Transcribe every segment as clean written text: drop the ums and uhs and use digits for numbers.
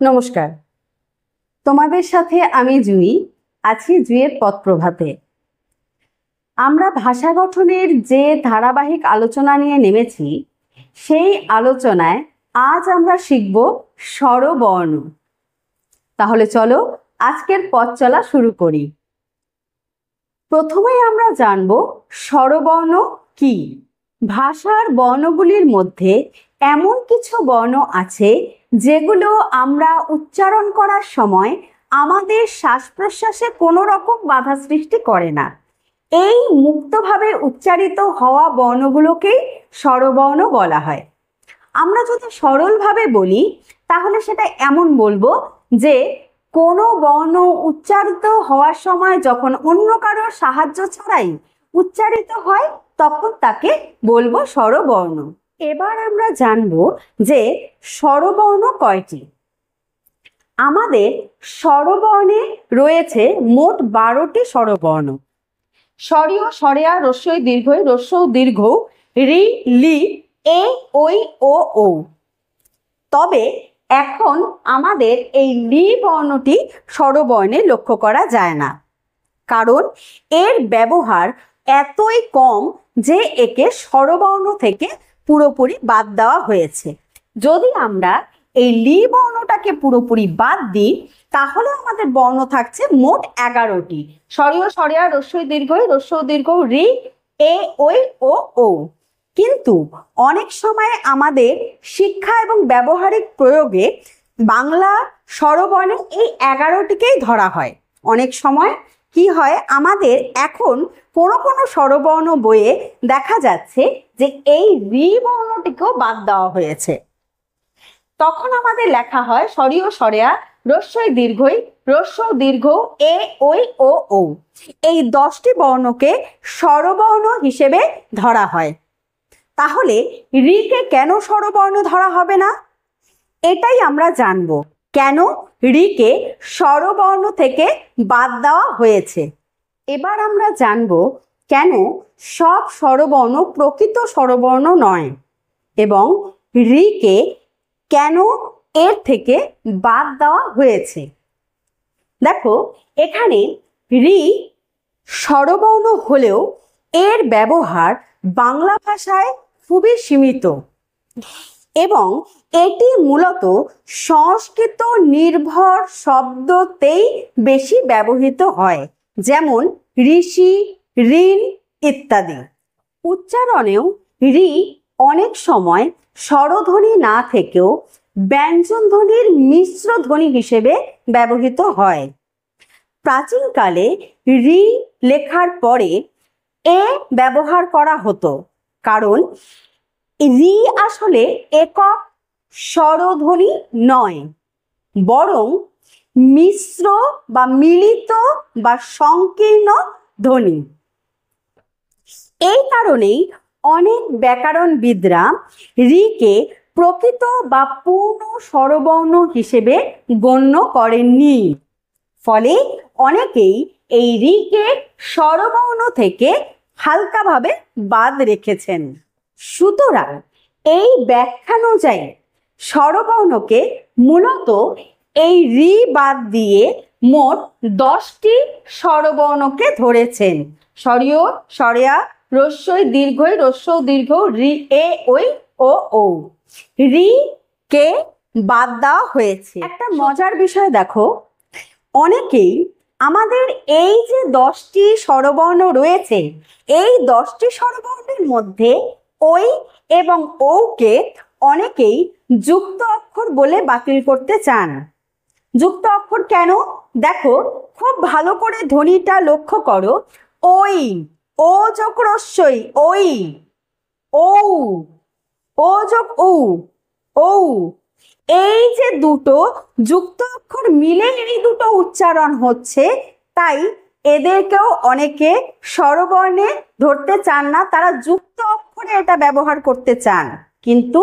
নমস্কার, তোমাদের সাথে আমি জুই আছি জুইয়ের পথ প্রভাতে। আমরা ভাষা গঠনের যে ধারাবাহিক আলোচনা নিয়ে নেমেছি, সেই আলোচনায় আজ আমরা শিখব স্বরবর্ণ। তাহলে চলো আজকের পথ চলা শুরু করি। প্রথমেই আমরা জানব স্বরবর্ণ কি। ভাষার বর্ণগুলির মধ্যে এমন কিছু বর্ণ আছে যেগুলো আমরা উচ্চারণ করার সময় আমাদের শ্বাস প্রশ্বাসে কোনো রকম বাধা সৃষ্টি করে না। এই মুক্তভাবে উচ্চারিত হওয়া বর্ণগুলোকেই স্বরবর্ণ বলা হয়। আমরা যদি সরলভাবে বলি তাহলে সেটা এমন বলবো যে কোনো বর্ণ উচ্চারিত হওয়ার সময় যখন অন্য কারোর সাহায্য ছাড়াই উচ্চারিত হয় তখন তাকে বলবো স্বরবর্ণ। এবার আমরা জানবো যে স্বরবর্ণ কয়টি। আমাদের স্বরবর্ণে রয়েছে মোট 12টি স্বরবর্ণ। স্বরীয়, স্বরেয়া, রস্বই, দীর্ঘই, রস্বৌ, দীর্ঘ, রি, লি, এ, ওই, ও, ও। তবে এখন আমাদের এই লি বর্ণটি স্বরবর্ণে লক্ষ্য করা যায় না, কারণ এর ব্যবহার এতই কম যে একে স্বরবর্ণ থেকে পুরোপুরি বাদ দেওয়া হয়েছে। যদি আমরা এই লি বর্ণটাকে পুরোপুরি বাদ দিই তাহলে আমাদের বর্ণ থাকছে মোট 11টি। স্বরীয়, স্বরেয়া, রস্বই, দীর্ঘই, রস্বৌ, দীর্ঘ, রি, এ, ওই, ও, ও। কিন্তু অনেক সময় আমাদের শিক্ষা এবং ব্যবহারিক প্রয়োগে বাংলা স্বরবর্ণে এই 11টিকেই ধরা হয়। অনেক সময় কি হয়, আমাদের এখন কোনো স্বরবর্ণ বইয়ে দেখা যাচ্ছে যে এই রি বর্ণটিকেও বাদ দেওয়া হয়েছে। তখন আমাদের লেখা হয় স্বরীয়, স্বরেয়া, রস্বই, দীর্ঘই, রস্বৌ, দীর্ঘ, এ, ওই, ও, ও। এই 10টি বর্ণকে স্বরবর্ণ হিসেবে ধরা হয়। তাহলে রিকে কেন স্বরবর্ণ ধরা হবে না, এটাই আমরা জানব। কেন রিকে স্বরবর্ণ থেকে বাদ দেওয়া হয়েছে। এবার আমরা জানব কেন সব স্বরবর্ণ প্রকৃত স্বরবর্ণ নয় এবং রিকে কেন এর থেকে বাদ দেওয়া হয়েছে। দেখো, এখানে রি স্বরবর্ণ হলেও এর ব্যবহার বাংলা ভাষায় খুবই সীমিত এবং এটি মূলত সংস্কৃত নির্ভর শব্দতেই বেশি ব্যবহৃত হয়, যেমন ঋষি, ঋণ ইত্যাদি। উচ্চারণেও রি অনেক সময় স্বরধ্বনি না থেকেও ব্যঞ্জন ধ্বনির মিশ্র ধ্বনি হিসেবে ব্যবহৃত হয়। প্রাচীনকালে রি লেখার পরে এ ব্যবহার করা হতো, কারণ রি আসলে একক স্বরধ্বনি নয়, বরং মিশ্র বা মিলিত বা সংকীর্ণ ধ্বনি। এই কারণেই অনেক ব্যাকরণবিদরা রিকে প্রকৃত বা পূর্ণ স্বরবর্ণ হিসেবে গণ্য করেননি। ফলে অনেকেই এই রিকে স্বরবর্ণ থেকে হালকাভাবে বাদ রেখেছেন। সুতরাং এই ব্যাখ্যানুযায়ী স্বরবর্ণকে মূলত এই রি বাদ দিয়ে মোট 10টি স্বরবর্ণকে ধরেছেন। স্বরীয়, স্বরেয়া, রস্বই, দীর্ঘই, রস্বৌ, দীর্ঘ, রি, এ, ওই, ও, ও। রি কে বাদ দেওয়া হয়েছে। একটা মজার বিষয় দেখো, অনেকেই আমাদের এই যে 10টি স্বরবর্ণ রয়েছে, এই 10টি স্বরবর্ণের মধ্যে ওই এবং ওকে অনেকেই যুক্ত অক্ষর বলে বাতিল করতে চান। যুক্ত অক্ষর কেন? দেখো, খুব ভালো করে ধ্বনিটা লক্ষ্য করো। ওই, ও যোগ রস্বই, ওই, ও, ও যোগ উ, ও। এই যে দুটো যুক্ত অক্ষর মিলে এই দুটো উচ্চারণ হচ্ছে, তাই এদেরকেও অনেকে স্বরবর্ণে ধরতে চান না, তারা যুক্ত অক্ষরে এটা ব্যবহার করতে চান। কিন্তু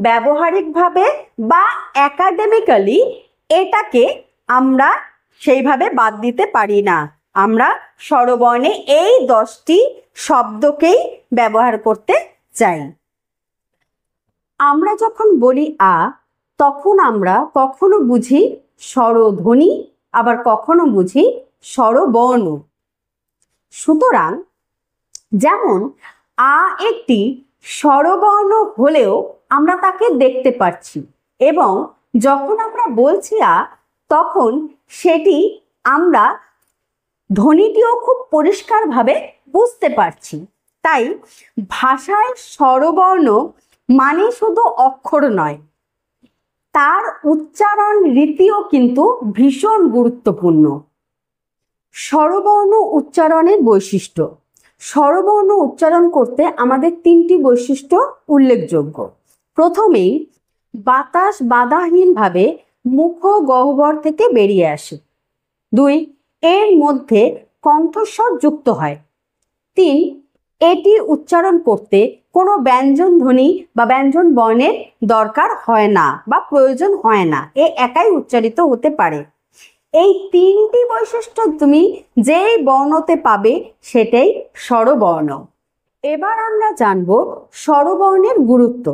ব্যবহারিকভাবে বা একাডেমিক্যালি এটাকে আমরা সেইভাবে বাদ দিতে পারি না। আমরা স্বরবর্ণে এই 10টি শব্দকেই ব্যবহার করতে চাই। আমরা যখন বলি আ, তখন আমরা কখনো বুঝি স্বরধ্বনি, আবার কখনো বুঝি স্বরবর্ণ। সুতরাং যেমন আ একটি স্বরবর্ণ হলেও আমরা তাকে দেখতে পাচ্ছি, এবং যখন আমরা বলছি আ তখন সেটি আমরা ধ্বনিটিও খুব পরিষ্কারভাবে বুঝতে পারছি। তাই ভাষায় স্বরবর্ণ মানে শুধু অক্ষর নয়, তার উচ্চারণ রীতিও কিন্তু ভীষণ গুরুত্বপূর্ণ। স্বরবর্ণ উচ্চারণের বৈশিষ্ট্য। স্বরবর্ণ উচ্চারণ করতে আমাদের 3টি বৈশিষ্ট্য উল্লেখযোগ্য। প্রথমেই বাতাস বাধাহীনভাবে মুখ গহ্বর থেকে বেরিয়ে আসে। 2, এর মধ্যে কণ্ঠস্বর যুক্ত হয়। 3, এটি উচ্চারণ করতে কোনো ব্যঞ্জন ধ্বনি বা ব্যঞ্জন বর্ণের দরকার হয় না বা প্রয়োজন হয় না, এ একাই উচ্চারিত হতে পারে। এই 3টি বৈশিষ্ট্য তুমি যেই বর্ণতে পাবে সেটাই স্বরবর্ণ। এবার আমরা জানব স্বরবর্ণের গুরুত্ব।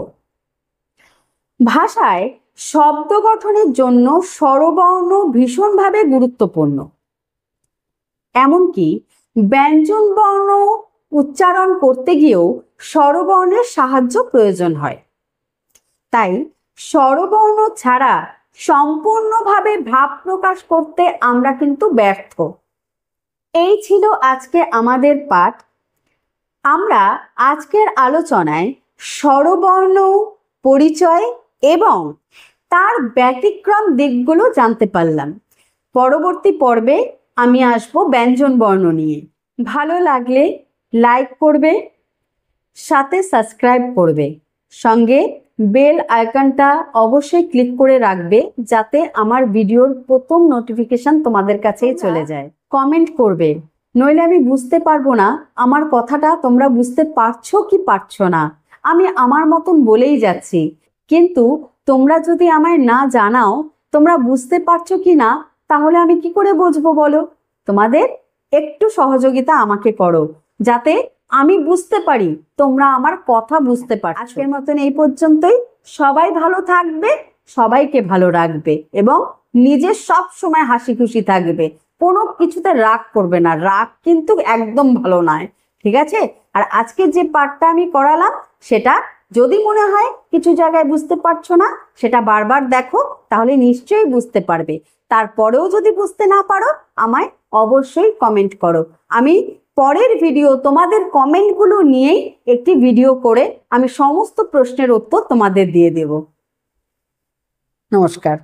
ভাষায় শব্দ গঠনের জন্য স্বরবর্ণ ভীষণভাবে গুরুত্বপূর্ণ। এমনকি ব্যঞ্জন বর্ণ উচ্চারণ করতে গিয়েও স্বরবর্ণের সাহায্য প্রয়োজন হয়। তাই স্বরবর্ণ ছাড়া সম্পূর্ণভাবে ভাব প্রকাশ করতে আমরা কিন্তু ব্যর্থ। এই ছিল আজকে আমাদের পাঠ। আমরা আজকের আলোচনায় স্বরবর্ণ পরিচয় এবং তার ব্যতিক্রম দিকগুলো জানতে পারলাম। পরবর্তী পর্বে আমি আসব ব্যঞ্জন বর্ণ নিয়ে। ভালো লাগলে লাইক করবে, সাথে সাবস্ক্রাইব করবে, সঙ্গে বেল আইকনটা অবশ্যই ক্লিক করে রাখবে যাতে আমার ভিডিওর প্রথম নোটিফিকেশন তোমাদের কাছেই চলে যায়। কমেন্ট করবে, নইলে আমি বুঝতে পারবো না আমার কথাটা তোমরা বুঝতে পারছো কি পারছো না। আমি আমার মতন বলেই যাচ্ছি, কিন্তু তোমরা যদি আমায় না জানাও তোমরা বুঝতে পারছো কি না, তাহলে আমি কি করে বুঝবো বলো? তোমাদের একটু সহযোগিতা আমাকে করো যাতে আমি বুঝতে পারি তোমরা আমার কথা বুঝতে পারছো। আজকের মতন এই পর্যন্তই। সবাই ভালো থাকবে, সবাইকে ভালো রাখবে এবং নিজে সব সময় হাসি খুশি থাকবে। কোনো কিছুতে রাগ করবে না, রাগ কিন্তু একদম ভালো নয়, ঠিক আছে? আর আজকে যে পাঠটা আমি করালাম সেটা যদি মনে হয় কিছু জায়গায় বুঝতে পারছো না, সেটা বারবার দেখো, তাহলে নিশ্চয়ই বুঝতে পারবে। তারপরেও যদি বুঝতে না পারো আমায় অবশ্যই কমেন্ট করো। আমি পরের ভিডিও তোমাদের কমেন্টগুলো নিয়েই একটি ভিডিও করে আমি সমস্ত প্রশ্নের উত্তর তোমাদের দিয়ে দেব। নমস্কার।